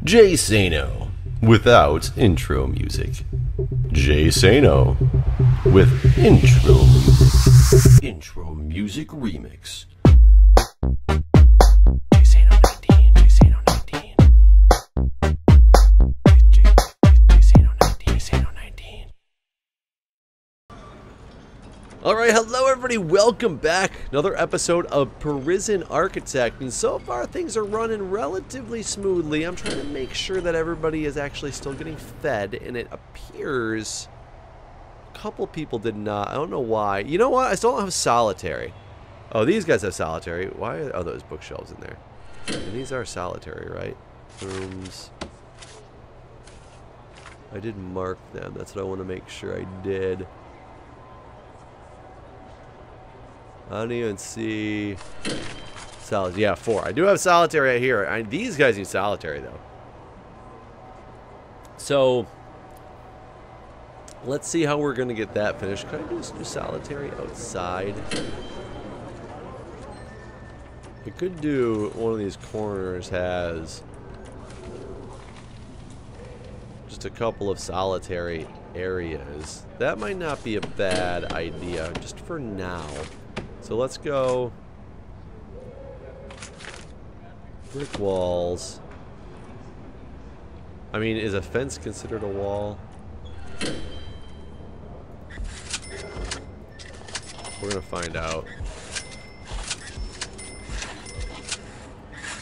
Jay Sano without intro music. Jay Sano with intro music. Intro music remix. Jay Sano 19. Jay Sano 19. Jay Sano 19. Jay Sano 19. Alright, hello everybody, welcome back. Another episode of Prison Architect, and so far things are running relatively smoothly. I'm trying to make sure that everybody is actually still getting fed, and it appears a couple people did not. I don't know why. You know what? I still don't have solitary. Oh, these guys have solitary. Why are those bookshelves in there? And these are solitary, right? Rooms. I did mark them. That's what I want to make sure I did. I don't even see solitary. Yeah, 4. I do have solitary right here. These guys need solitary, though. So, let's see how we're going to get that finished. Can I do solitary outside? I could do one of these corners has just a couple of solitary areas. That might not be a bad idea, just for now. So let's go brick walls. I mean, is a fence considered a wall? We're gonna find out.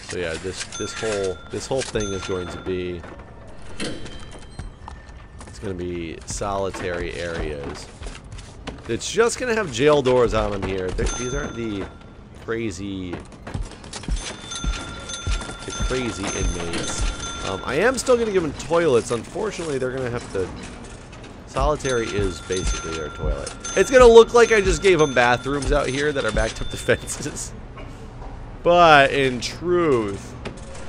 So yeah, this whole thing is going to be, it's gonna be solitary areas. It's just going to have jail doors on them here. These aren't the crazy inmates. I am still going to give them toilets. Unfortunately, they're going to have to... Solitary is basically their toilet. It's going to look like I just gave them bathrooms out here that are backed up to fences. But in truth,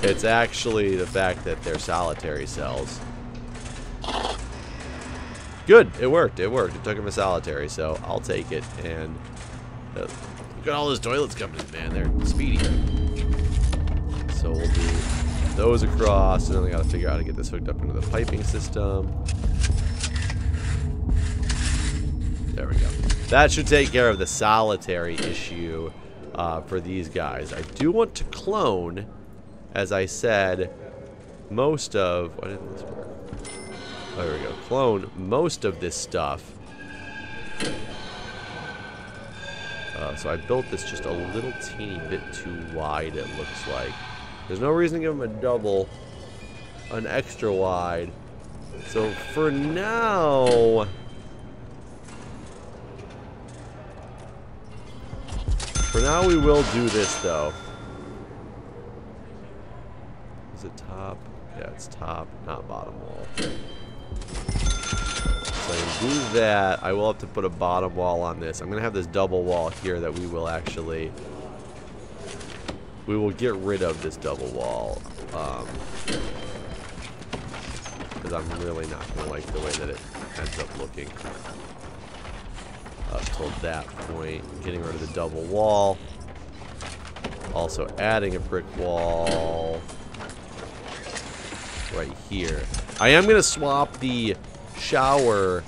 it's actually the fact that they're solitary cells. Good, it worked, it worked. It took him a solitary, so I'll take it. And look at all those toilets coming in, man. They're speedy. So we'll do those across, and then we gotta figure out how to get this hooked up into the piping system. There we go. That should take care of the solitary issue for these guys. I do want to clone, as I said, most of... Why didn't this work? There we go. Clone most of this stuff. So I built this just a little teeny bit too wide, it looks like. There's no reason to give them a double, an extra wide. So for now... we will do this, though. Is it top? Yeah, it's top, not bottom wall. So I can do that. I will have to put a bottom wall on this. I'm going to have this double wall here that we will actually... We will get rid of this double wall. Because I'm really not going to like the way that it ends up looking. Up till that point. Getting rid of the double wall. Also adding a brick wall right here. I am going to swap the shower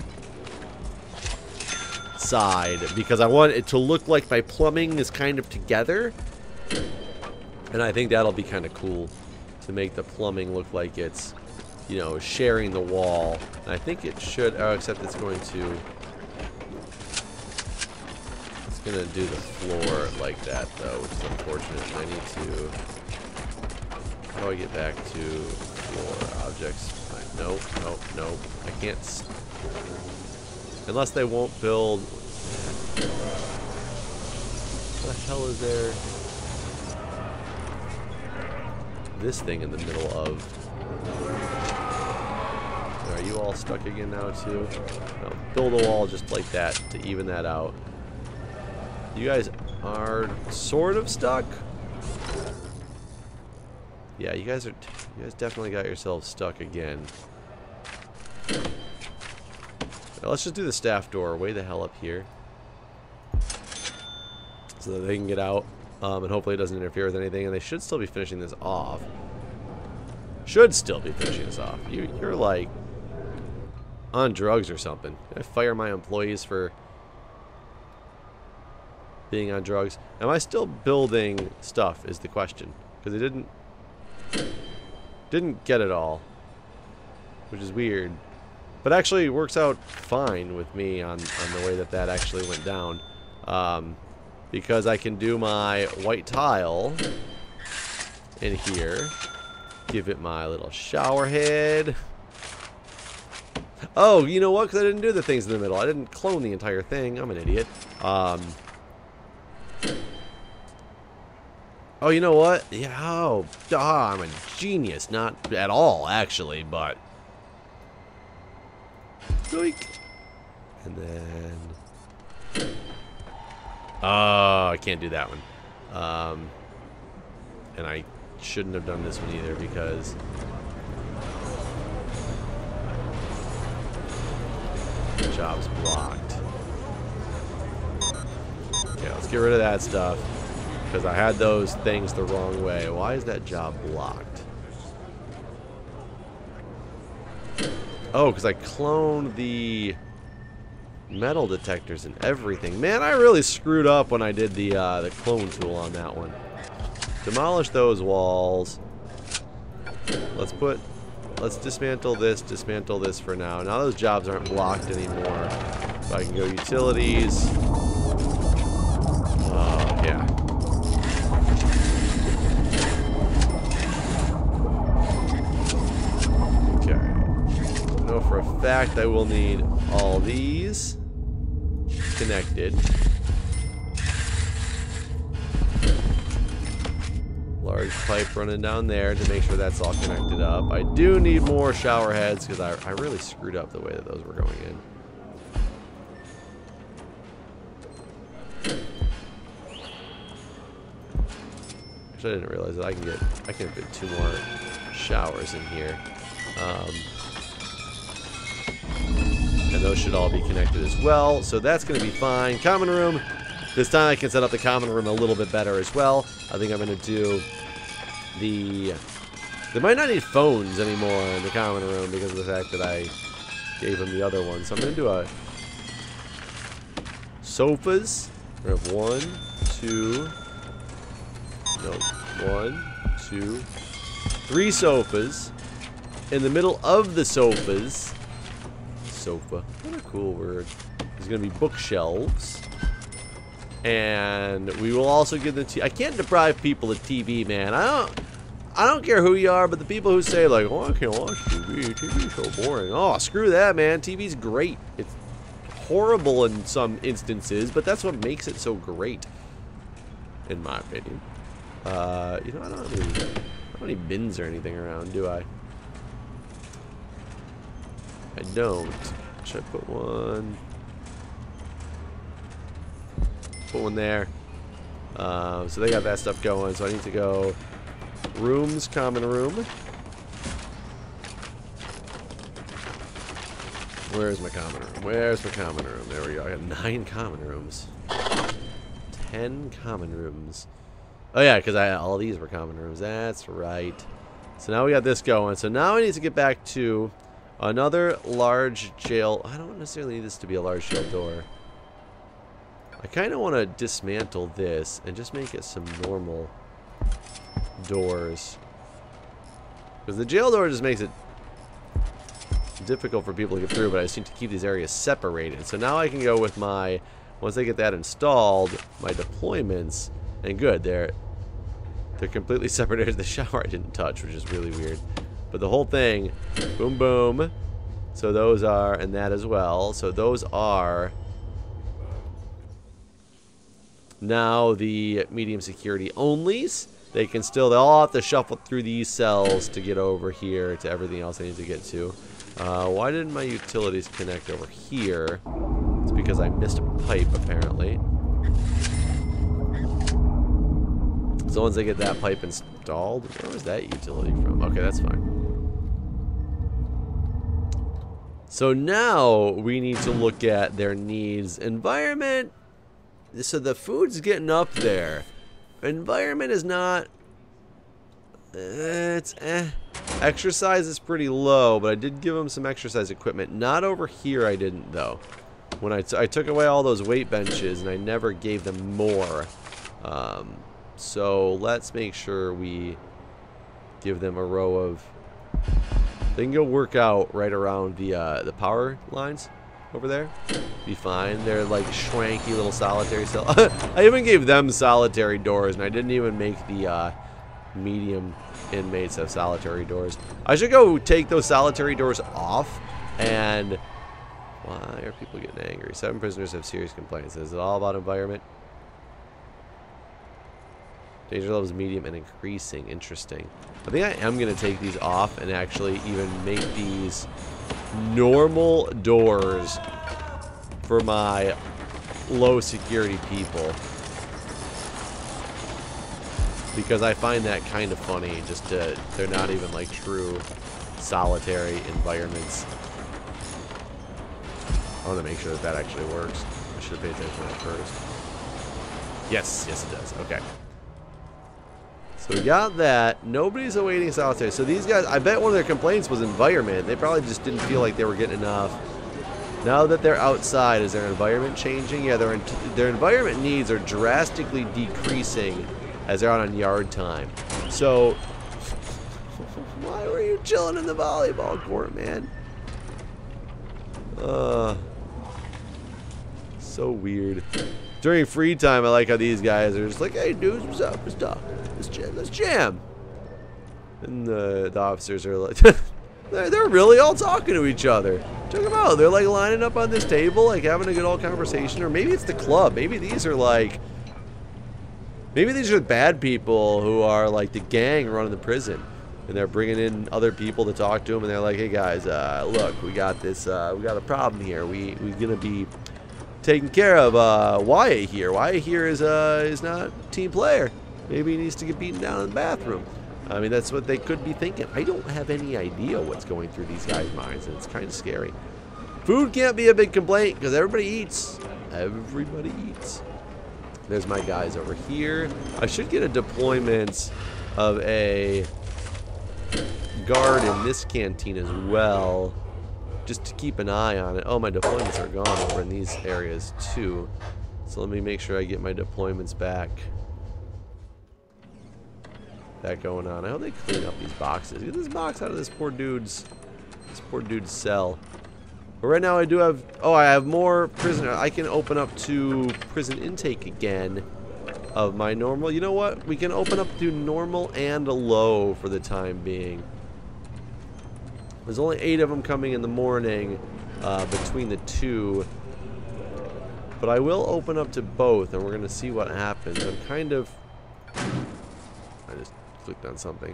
side because I want it to look like my plumbing is kind of together, and I think that'll be kind of cool to make the plumbing look like it's, you know, sharing the wall. And I think it should, except it's going to do the floor like that though, which is unfortunate. I need to, how do I get back to floor objects? Nope, nope, nope. I can't... Unless they won't build... What the hell is there? This thing in the middle of... Are you all stuck again now, too? No, build a wall just like that to even that out. You guys are sort of stuck. Yeah, you guys definitely got yourselves stuck again. Now, let's just do the staff door way the hell up here, so that they can get out, and hopefully it doesn't interfere with anything. And they should still be finishing this off. should still be finishing this off. You're like on drugs or something. Did I fire my employees for being on drugs? Am I still building stuff is the question. Because I didn't get it all. Which is weird. But actually it works out fine with me on the way that actually went down. Because I can do my white tile in here. Give it my little shower head. Oh, you know what? Because I didn't do the things in the middle. I didn't clone the entire thing. I'm an idiot. Oh, you know what? Yeah, I'm a genius. Not at all, actually, but... Doink. And then... Oh, I can't do that one. And I shouldn't have done this one either because... the job's blocked. Okay, let's get rid of that stuff. Because I had those things the wrong way. Why is that job blocked? Oh, because I cloned the metal detectors and everything. Man, I really screwed up when I did the clone tool on that one. Demolish those walls. Let's dismantle this for now. Now those jobs aren't blocked anymore. So I can go utilities. Yeah. For a fact I will need all these connected. Large pipe running down there to make sure that's all connected up. I do need more shower heads because I really screwed up the way that those were going in. Actually, I didn't realize that I can fit 2 more showers in here. And those should all be connected as well. So that's going to be fine. Common room. This time I can set up the common room a little bit better as well. I think I'm going to do the... They might not need phones anymore in the common room because of the fact that I gave them the other one. So I'm going to do a... Sofas. We have 1, 2... No. 1, 2... 3 sofas. In the middle of the sofas... Sofa. What a cool word. There's going to be bookshelves. And we will also give them I can't deprive people of TV, man. I don't care who you are, but the people who say like, "Oh, I can't watch TV. TV's so boring." Oh, screw that, man. TV's great. It's horrible in some instances, but that's what makes it so great, in my opinion. You know, I don't have any bins or anything around, do I? I don't. Should I put one? Put one there. So they got that stuff going. So I need to go rooms, common room. Where's my common room? Where's my common room? There we go. I got 9 common rooms. 10 common rooms. Oh yeah, because all these were common rooms. That's right. So now we got this going. So now I need to get back to another large jail. I don't necessarily need this to be a large jail door. I kind of want to dismantle this and just make it some normal doors. Because the jail door just makes it difficult for people to get through, but I just need to keep these areas separated. So now I can go with my, once I get that installed, my deployments, and good, they're completely separated. The shower I didn't touch, which is really weird. But the whole thing, boom, boom. So those are, and that as well. So those are now the medium security onlys. They can still, they'll all have to shuffle through these cells to get over here to everything else they need to get to. Why didn't my utilities connect over here? It's because I missed a pipe, apparently. So once I get that pipe installed, where was that utility from? Okay, that's fine. So now we need to look at their needs. Environment, so the food's getting up there. Environment is not It's Exercise is pretty low, but I did give them some exercise equipment. Not over here, I didn't, though. When I took away all those weight benches, and I never gave them more. So let's make sure we give them a row of... They can go work out right around the power lines over there. Be fine. They're like schwanky little solitary cell. I even gave them solitary doors, and I didn't even make the medium inmates have solitary doors. I should go take those solitary doors off. And why are people getting angry? 7 prisoners have serious complaints. Is it all about environment? Danger level is medium and increasing. Interesting. I think I am going to take these off and actually even make these normal doors for my low security people. Because I find that kind of funny. Just they're not even like true solitary environments. I want to make sure that that actually works. I should have paid attention to that first. Yes, yes it does. Okay. So we got that. Nobody's awaiting solitary. So these guys, I bet one of their complaints was environment. They probably just didn't feel like they were getting enough. Now that they're outside, is their environment changing? Yeah, their environment needs are drastically decreasing as they're out on yard time. So, why were you chilling in the volleyball court, man? So weird. During free time, I like how these guys are just like, hey, dudes, what's up? Let's talk. Let's jam. And the officers are like, they're really all talking to each other. Check them out. They're like lining up on this table, like having a good old conversation. Or maybe it's the club. Maybe these are like, maybe these are bad people who are like the gang running the prison. And they're bringing in other people to talk to them. And they're like, hey, guys, look, we got this, we got a problem here. We're going to be taking care of Wyatt here. Wyatt here is not a team player. Maybe he needs to get beaten down in the bathroom. I mean, that's what they could be thinking. I don't have any idea what's going through these guys' minds, and it's kind of scary. Food can't be a big complaint because everybody eats. Everybody eats. There's my guys over here. I should get a deployment of a guard in this canteen as well, just to keep an eye on it. Oh, my deployments are gone over in these areas too. So let me make sure I get my deployments back. That going on. I hope they clean up these boxes. Get this box out of this poor dude's cell. But right now I do have, oh, I have more prisoner. I can open up to prison intake again of my normal. You know what? We can open up to normal and a low for the time being. There's only 8 of them coming in the morning between the two. But I will open up to both, and we're going to see what happens. I'm kind of... I just clicked on something.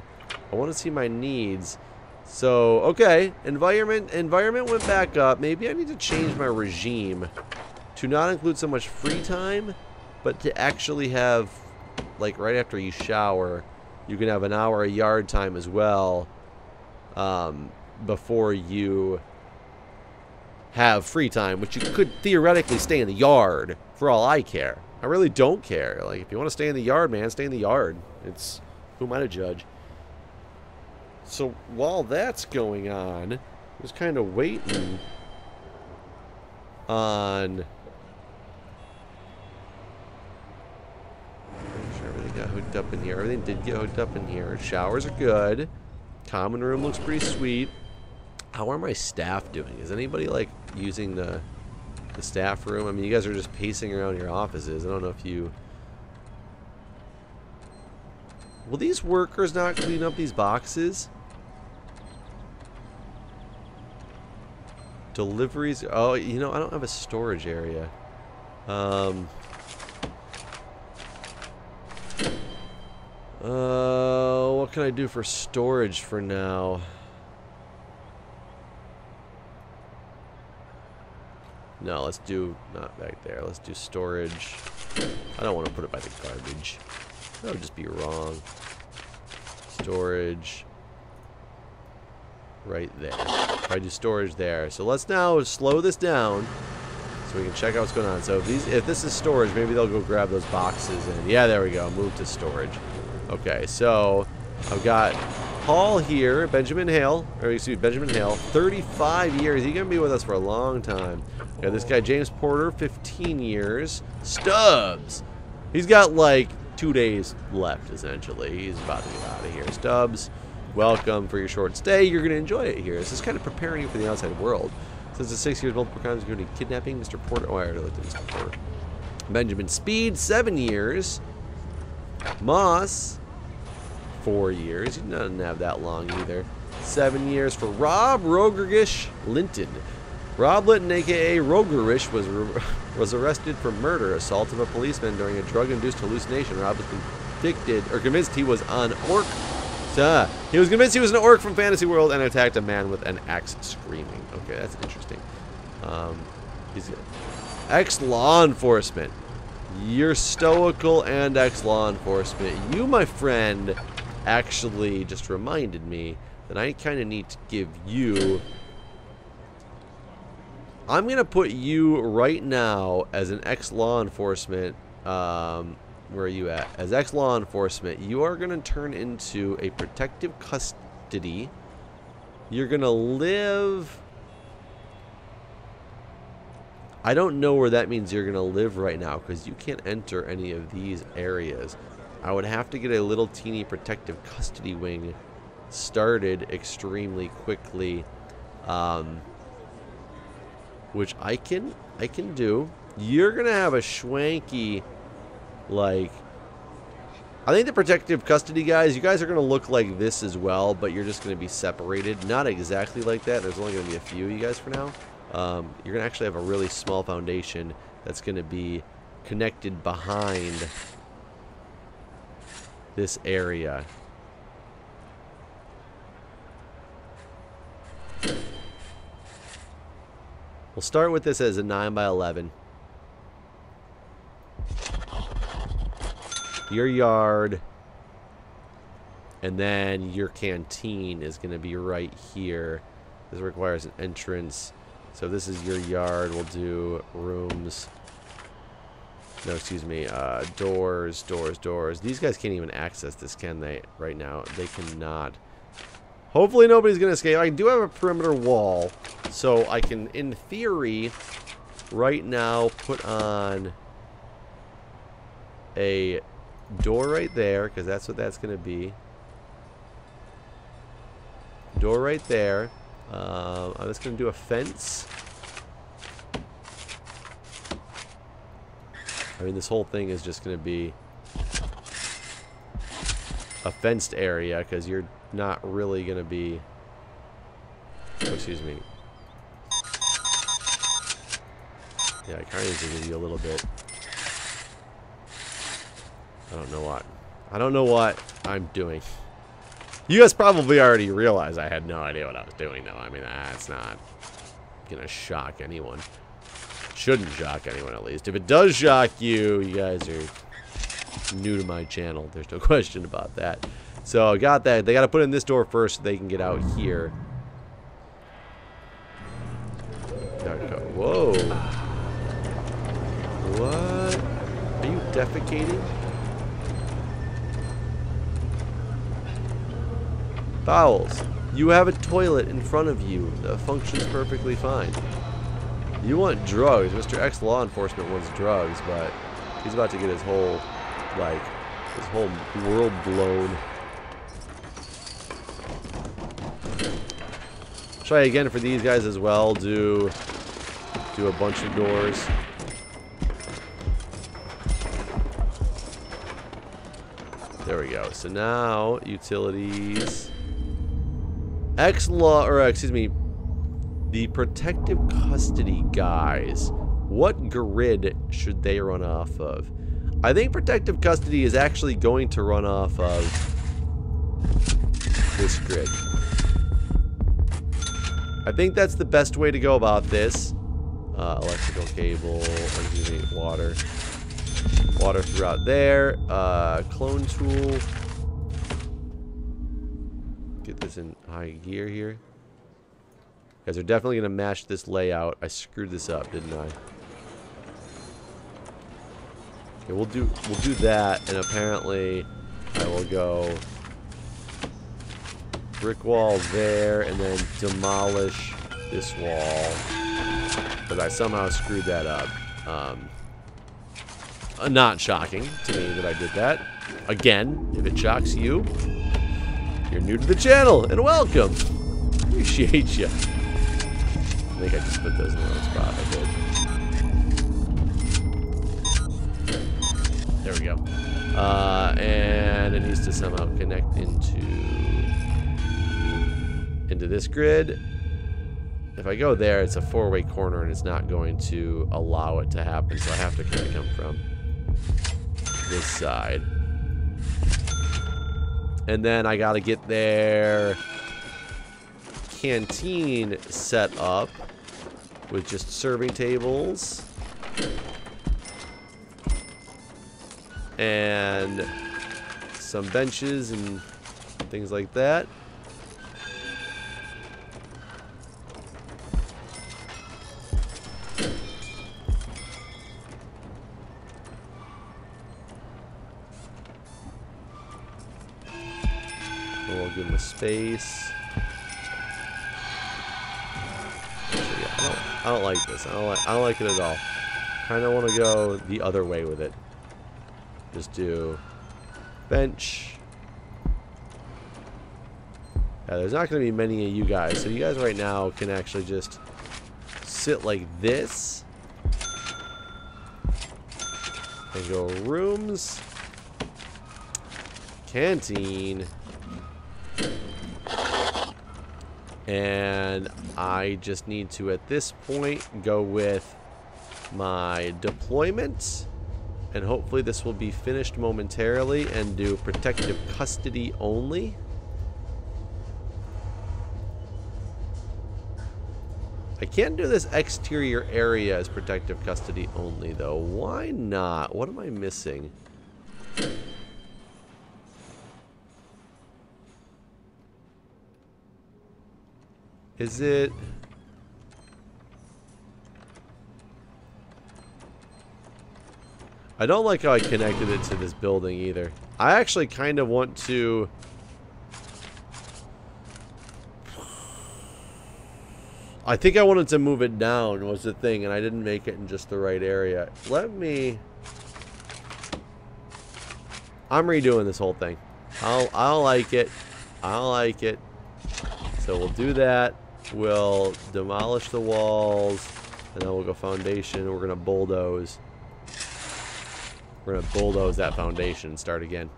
I want to see my needs. So, okay. Environment went back up. Maybe I need to change my regime to not include so much free time, but to actually have, like, right after you shower, you can have an hour of yard time as well. Before you have free time, which you could theoretically stay in the yard for all I care. I really don't care. Like, if you want to stay in the yard, man, stay in the yard. It's, who am I to judge? So while that's going on, just kind of waiting on. Make sure everything got hooked up in here. Everything did get hooked up in here. Showers are good. Common room looks pretty sweet. How are my staff doing? Is anybody like using the staff room? I mean, you guys are just pacing around your offices. I don't know if you... Will these workers not clean up these boxes? Deliveries. Oh, you know, I don't have a storage area. What can I do for storage for now? No, let's do not back there. Let's do storage. I don't want to put it by the garbage. That would just be wrong. Storage. Right there. If I do storage there. So let's now slow this down so we can check out what's going on. So if this is storage, maybe they'll go grab those boxes and yeah, there we go. Move to storage. Okay, so I've got Paul here, Benjamin Hale, 35 years. He's going to be with us for a long time. Yeah, this guy, James Porter, 15 years. Stubbs. He's got like 2 days left, essentially. He's about to get out of here. Stubbs, welcome for your short stay. You're going to enjoy it here. This is kind of preparing you for the outside world. Since the 6 years, multiple crimes, including kidnapping, Mr. Porter. Oh, I already looked at Mr. Porter. Benjamin Speed, 7 years. Moss, 4 years. He doesn't have that long either. 7 years for Rob Rogerish Linton. Rob Linton, a.k.a. Rogerish, was arrested for murder, assault of a policeman during a drug-induced hallucination. Rob was convinced he was an orc. He was convinced he was an orc from Fantasy World and attacked a man with an axe screaming. Okay, that's interesting. He's ex-law enforcement. You're stoical and ex-law enforcement. You, my friend, actually just reminded me that I kind of need to give you... I'm going to put you right now as an ex-law enforcement. Where are you at? As ex-law enforcement, you are going to turn into a protective custody. You're going to live... I don't know where that means you're going to live right now, because you can't enter any of these areas. I would have to get a little teeny protective custody wing started extremely quickly, which I can do. You're going to have a schwanky, like... I think the protective custody guys, you guys are going to look like this as well, but you're just going to be separated. Not exactly like that. There's only going to be a few of you guys for now. You're going to actually have a really small foundation that's going to be connected behind this area. We'll start with this as a 9 by 11. Your yard, and then your canteen is going to be right here. This requires an entrance. So this is your yard. We'll do rooms. No, excuse me. Doors, doors, doors. These guys can't even access this, can they? Right now, they cannot. Hopefully nobody's going to escape. I do have a perimeter wall, so I can, in theory, right now put on a door right there, because that's what that's going to be. Door right there. I'm just going to do a fence. I mean, this whole thing is just going to be a fenced area, because you're not really going to be... Oh, excuse me. Yeah, I kind of need to give you a little bit. I don't know what. I don't know what I'm doing. You guys probably already realized I had no idea what I was doing, though. I mean, that's not gonna shock anyone. Shouldn't shock anyone, at least. If it does shock you, you guys are new to my channel. There's no question about that. So I got that. They got to put in this door first so they can get out here. Whoa. What? Are you defecating? Bowels. You have a toilet in front of you that functions perfectly fine. You want drugs. Mr. X Law Enforcement wants drugs, but he's about to get his whole, like, his whole world blown. Try again for these guys as well. Do a bunch of doors. There we go. So now utilities. X-Law, or excuse me, the protective custody guys. What grid should they run off of? I think protective custody is actually going to run off of this grid. I think that's the best way to go about this. Electrical cable, excuse me, water. Water throughout there. Clone tool. Get this in high gear here. You guys are definitely going to match this layout. I screwed this up, didn't I? Okay, we'll do that, and apparently I will go brick wall there, and then demolish this wall. Because I somehow screwed that up. Not shocking to me that I did that. Again, if it shocks you, you're new to the channel, and welcome. Appreciate you. I think I just put those in the wrong spot. I did. There we go. And it needs to somehow connect into this grid. If I go there, it's a four-way corner, and it's not going to allow it to happen, so I have to kind of come from this side. And then I gotta get their canteen set up with just serving tables and some benches and things like that. We'll give them a space. Actually, yeah, I don't like this. I don't like it at all. Kind of want to go the other way with it. Just do bench. Yeah, there's not going to be many of you guys, so you guys right now can actually just sit like this and go rooms, canteen. And I just need to, at this point, go with my deployment. And hopefully this will be finished momentarily and do protective custody only. I can't do this exterior area as protective custody only, though. Why not? What am I missing? Is it... I don't like how I connected it to this building either. I actually kind of want to... I think I wanted to move it down was the thing, and I didn't make it in just the right area. Let me... I'm redoing this whole thing. I don't like it. I don't like it. So we'll do that. We'll demolish the walls, and then we'll go foundation. We're gonna bulldoze. We're gonna bulldoze that foundation and start again.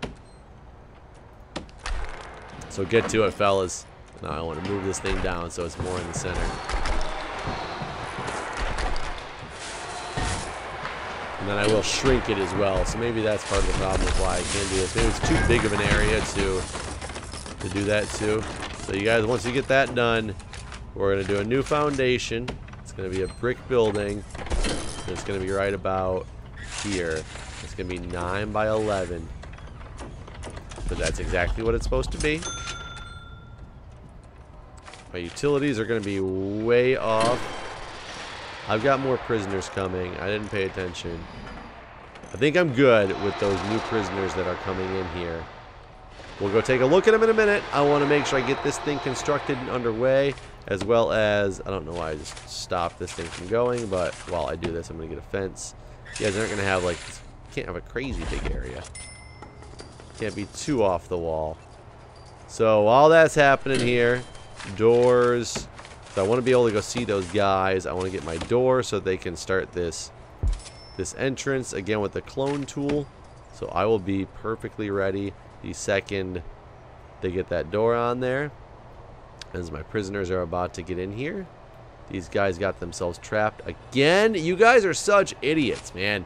So get to it, fellas. Now I want to move this thing down so it's more in the center. And then I will shrink it as well. So maybe that's part of the problem with why I can't do this. Maybe it's too big of an area to do that too. So you guys, once you get that done, we're going to do a new foundation. It's going to be a brick building. And it's going to be right about here. It's going to be 9 by 11. But that's exactly what it's supposed to be. My utilities are going to be way off. I've got more prisoners coming. I didn't pay attention. I think I'm good with those new prisoners that are coming in here. We'll go take a look at them in a minute. I want to make sure I get this thing constructed and underway, as well as, I don't know why I just stopped this thing from going, but while I do this, I'm going to get a fence. You guys aren't going to have, like, can't have a crazy big area. Can't be too off the wall. So while that's happening here, doors. So I want to be able to go see those guys. I want to get my door so they can start this entrance again with the clone tool. So I will be perfectly ready the second they get that door on there. As my prisoners are about to get in here. These guys got themselves trapped again. You guys are such idiots, man.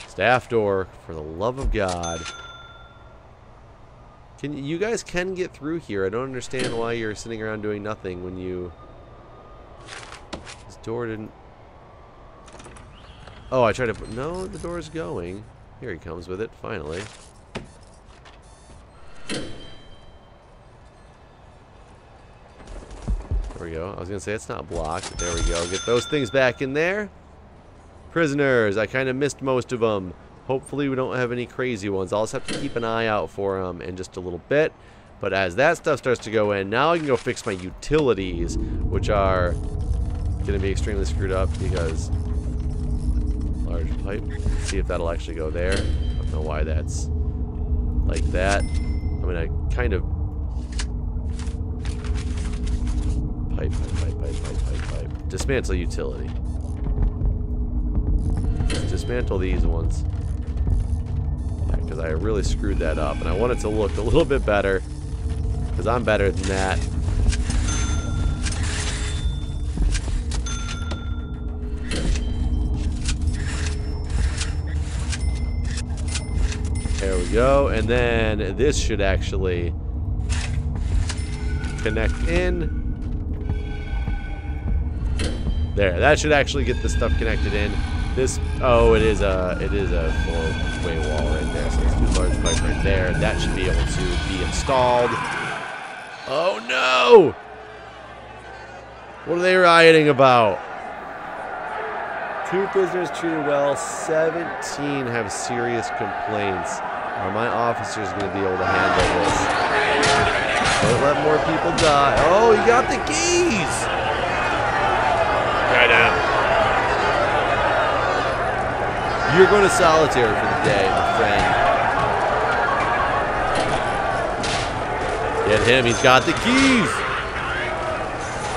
Staff door, for the love of God. You guys can get through here. I don't understand why you're sitting around doing nothing when you... This door didn't... Oh, I tried to put... No, the door's going. Here he comes with it, finally. There we go. I was going to say it's not blocked. There we go. Get those things back in there. Prisoners. I kind of missed most of them. Hopefully we don't have any crazy ones. I'll just have to keep an eye out for them in just a little bit. But as that stuff starts to go in, now I can go fix my utilities, which are going to be extremely screwed up because large pipe. Let's see if that'll actually go there. I don't know why that's like that. I'm going to kind of pipe. Dismantle utility. Let's dismantle these ones. Because I really screwed that up. And I want it to look a little bit better. Because I'm better than that. There we go. And then this should actually connect in. There, that should actually get the stuff connected in. This, oh, it is a 4-way wall right there. So let's do large pipe right there. That should be able to be installed. Oh no! What are they rioting about? 2 prisoners treated well. 17 have serious complaints. Are my officers going to be able to handle this? Don't let more people die. Oh, you got the keys! Right now. You're going to solitary for the day, my friend. Get him. He's got the keys.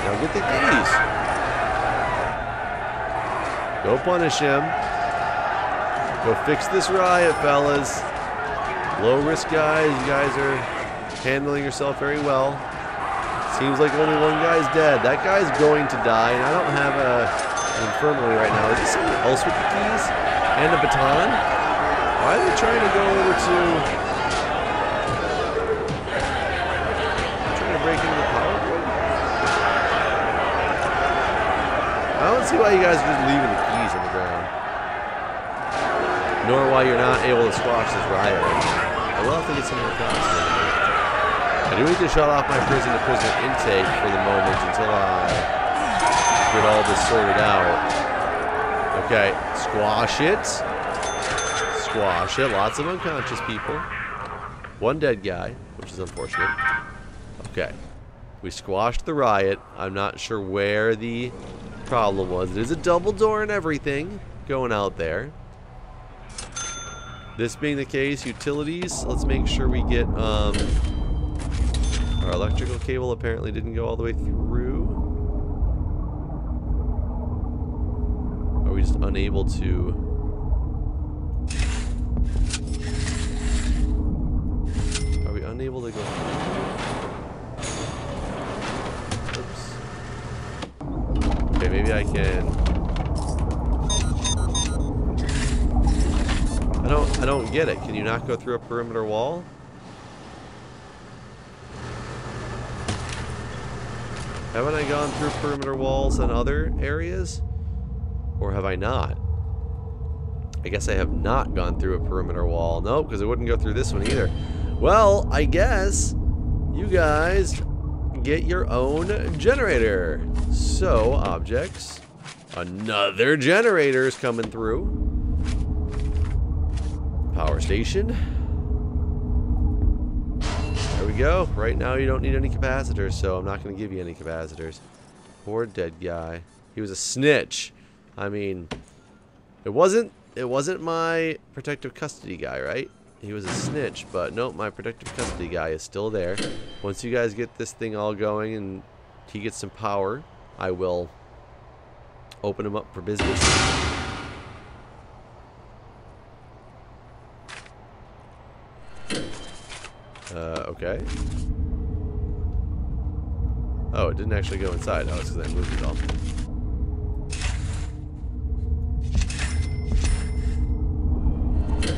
Now get the keys. Go punish him. Go fix this riot, fellas. Low risk guys. You guys are handling yourself very well. Seems like only one guy's dead. That guy's going to die, and I don't have an infirmary right now. Is there somebody else with the keys? And a baton? Why are they trying to go over to... trying to break into the power grid? I don't see why you guys are just leaving the keys on the ground. Nor why you're not able to squash this riot right now. I will have to get some more cops. I do need to shut off my prison-to-prisoner intake for the moment until I get all this sorted out. Okay, squash it. Squash it. Lots of unconscious people. One dead guy, which is unfortunate. Okay, we squashed the riot. I'm not sure where the problem was. There's a double door and everything going out there. This being the case, utilities. Let's make sure we get... our electrical cable apparently didn't go all the way through. Are we just unable to... Are we unable to go through? Oops. Okay, maybe I can... I don't get it. Can you not go through a perimeter wall? Haven't I gone through perimeter walls in other areas? Or have I not? I guess I have not gone through a perimeter wall. Nope, because it wouldn't go through this one either. Well, I guess you guys get your own generator. So, objects. Another generator is coming through. Power station. There we go. Right now you don't need any capacitors, so I'm not going to give you any capacitors. Poor dead guy. He was a snitch. I mean, it wasn't my protective custody guy, right? He was a snitch, but nope, my protective custody guy is still there. Once you guys get this thing all going and he gets some power, I will open him up for business. Okay. Oh, it didn't actually go inside. Oh, it's because I moved it all.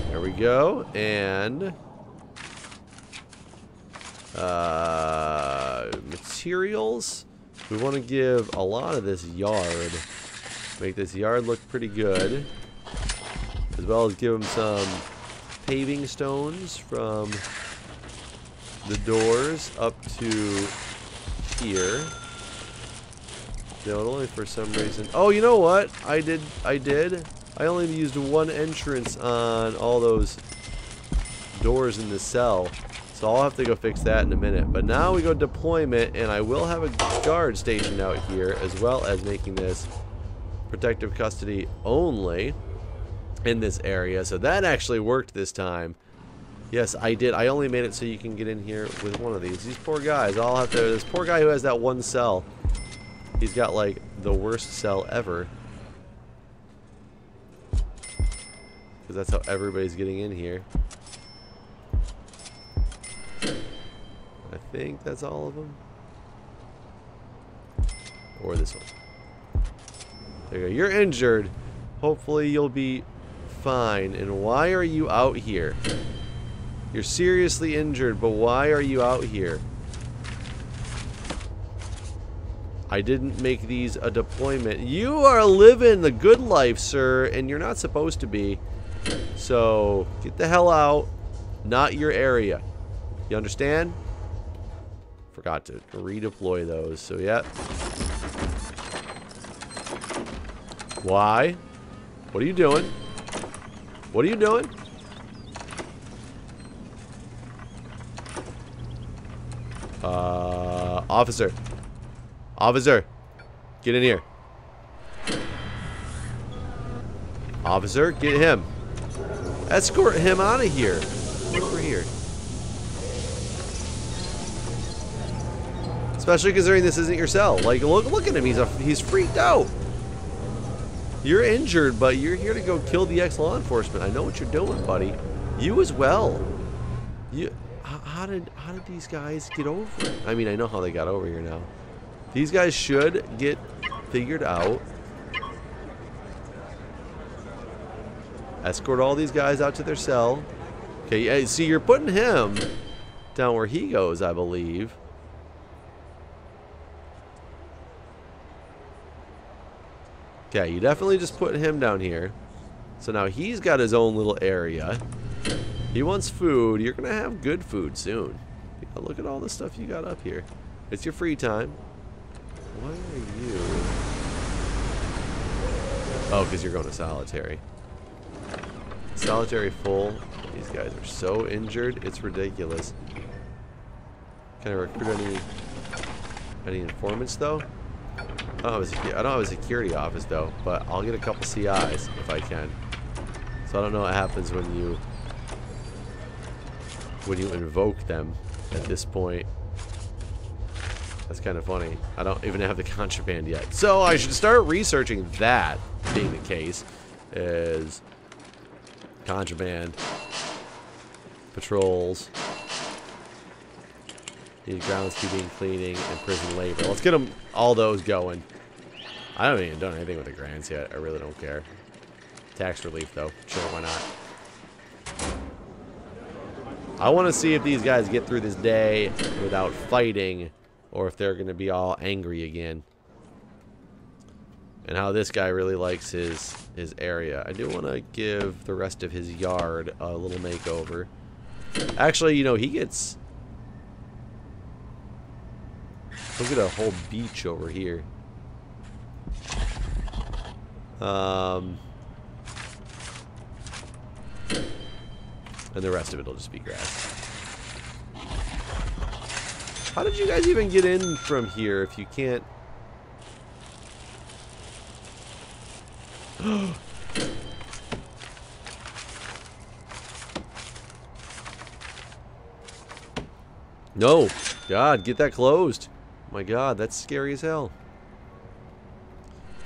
There we go. And materials. We want to give a lot of this yard. Make this yard look pretty good. As well as give them some paving stones from the doors up to here. No, only for some reason. Oh, you know what? I did. I only used one entrance on all those doors in the cell. So I'll have to go fix that in a minute. But now we go deployment, and I will have a guard stationed out here, as well as making this protective custody only in this area. So that actually worked this time. Yes, I did. I only made it so you can get in here with one of these. These poor guys. I'll have to. This poor guy who has that one cell. He's got like the worst cell ever. Because that's how everybody's getting in here. I think that's all of them. Or this one. There you go. You're injured. Hopefully you'll be fine. And why are you out here? You're seriously injured, but why are you out here? I didn't make these a deployment. You are living the good life, sir, and you're not supposed to be. So, get the hell out. Not your area. You understand? Forgot to redeploy those, so yeah. Why? What are you doing? What are you doing? Officer. Officer. Get in here. Officer, get him. Escort him out of here. Over here. Especially considering this isn't your cell. Like, look at him. He's freaked out. You're injured, but you're here to go kill the ex-law enforcement. I know what you're doing, buddy. You as well. How did these guys get over? I mean, I know how they got over here now. These guys should get figured out. Escort all these guys out to their cell. Okay, see, you're putting him down where he goes, I believe. Okay, you definitely just put him down here. So now he's got his own little area. He wants food. You're going to have good food soon. Look at all the stuff you got up here. It's your free time. Why are you... Oh, because you're going to solitary. Solitary full. These guys are so injured. It's ridiculous. Can I recruit any informants, though? I don't have a security office, though. But I'll get a couple CIs if I can. So I don't know what happens when you invoke them at this point. That's kind of funny. I don't even have the contraband yet. So I should start researching that, being the case, is contraband, patrols, need groundskeeping, cleaning, and prison labor. Let's get them all those going. I haven't even done anything with the grants yet. I really don't care. Tax relief, though. Sure, why not? I want to see if these guys get through this day without fighting, or if they're going to be all angry again. And how this guy really likes his area. I do want to give the rest of his yard a little makeover. Actually, you know, he gets... Look at a whole beach over here. And the rest of it will just be grass. How did you guys even get in from here if you can't... No! God, get that closed. My God, that's scary as hell.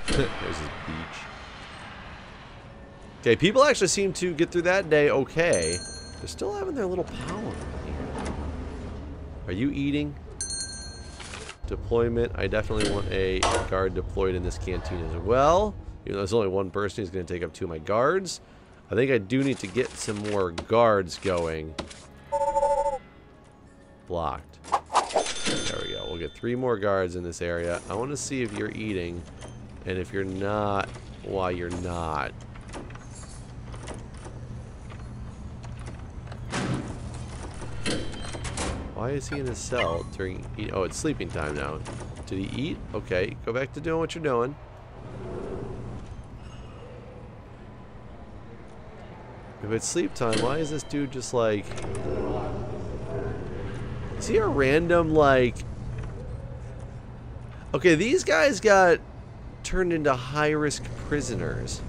There's his beach. Okay, people actually seem to get through that day okay. They're still having their little powwow here. Are you eating? Deployment. I definitely want a guard deployed in this canteen as well. Even though there's only one person who's going to take up two of my guards. I think I do need to get some more guards going. Blocked. There we go. We'll get 3 more guards in this area. I want to see if you're eating. And if you're not, why you're not. Why is he in his cell during... Oh, it's sleeping time now. Did he eat? Okay, go back to doing what you're doing. If it's sleep time, why is this dude just like... Is he a random, like... Okay, these guys got turned into high-risk prisoners.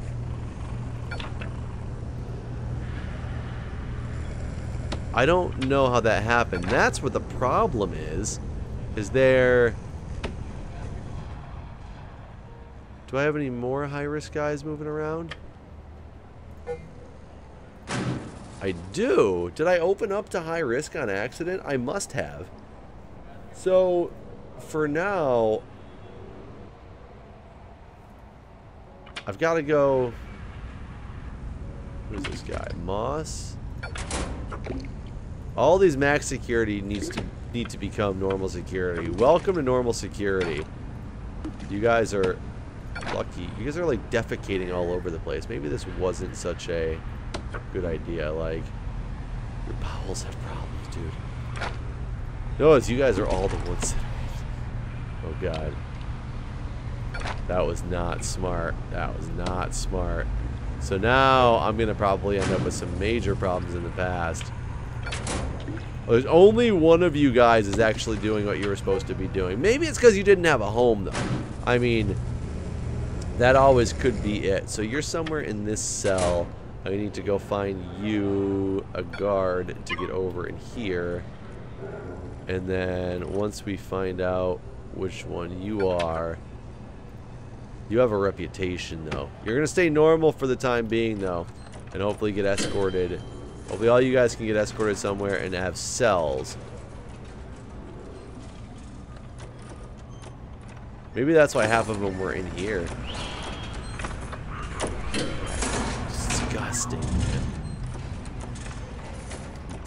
I don't know how that happened. That's what the problem is. Is there... Do I have any more high-risk guys moving around? I do. Did I open up to high risk on accident? I must have. So, for now, I've got to go... Who's this guy? Moss? All these max security need to become normal security. Welcome to normal security. You guys are lucky. You guys are like defecating all over the place. Maybe this wasn't such a good idea. Like, your bowels have problems, dude. Notice you guys are all the ones that are... Oh god. That was not smart. That was not smart. So now I'm gonna probably end up with some major problems in the past. Well, there's only one of you guys is actually doing what you were supposed to be doing. Maybe it's because you didn't have a home, though. I mean, that always could be it. So you're somewhere in this cell. I need to go find you a guard to get over in here. And then once we find out which one you are, you have a reputation, though. You're going to stay normal for the time being, though, and hopefully get escorted. Hopefully all you guys can get escorted somewhere and have cells. Maybe that's why half of them were in here. Disgusting,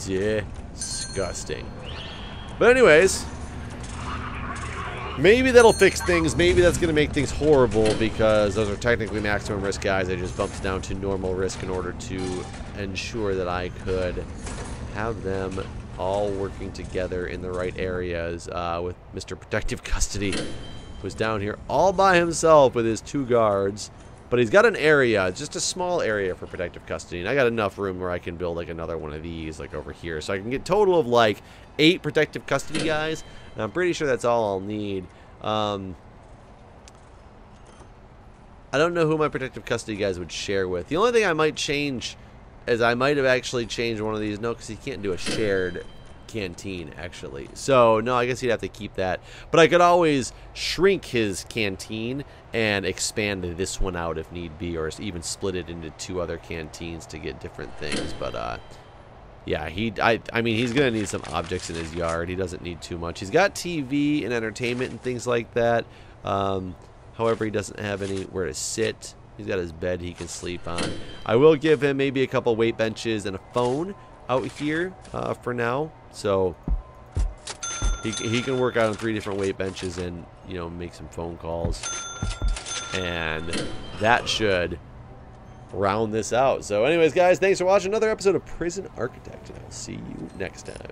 man. Disgusting. But anyways, maybe that'll fix things. Maybe that's going to make things horrible because those are technically maximum risk guys. I just bumped down to normal risk in order to ensure that I could have them all working together in the right areas with Mr. Protective Custody, who's down here all by himself with his 2 guards. But he's got an area, just a small area for protective custody. And I got enough room where I can build like another one of these like over here. So I can get a total of like 8 protective custody guys. And I'm pretty sure that's all I'll need. I don't know who my protective custody guys would share with. The only thing I might change is I might have actually changed one of these. No, because he can't do a shared canteen, actually. So, no, I guess he'd have to keep that. But I could always shrink his canteen and expand this one out if need be, or even split it into 2 other canteens to get different things. But, yeah, I mean, he's going to need some objects in his yard. He doesn't need too much. He's got TV and entertainment and things like that. However, he doesn't have anywhere to sit. He's got his bed he can sleep on. I will give him maybe a couple weight benches and a phone out here for now. So he can work out on 3 different weight benches and, you know, make some phone calls. And that should round this out. So anyways, guys, thanks for watching another episode of Prison Architect, and I'll see you next time.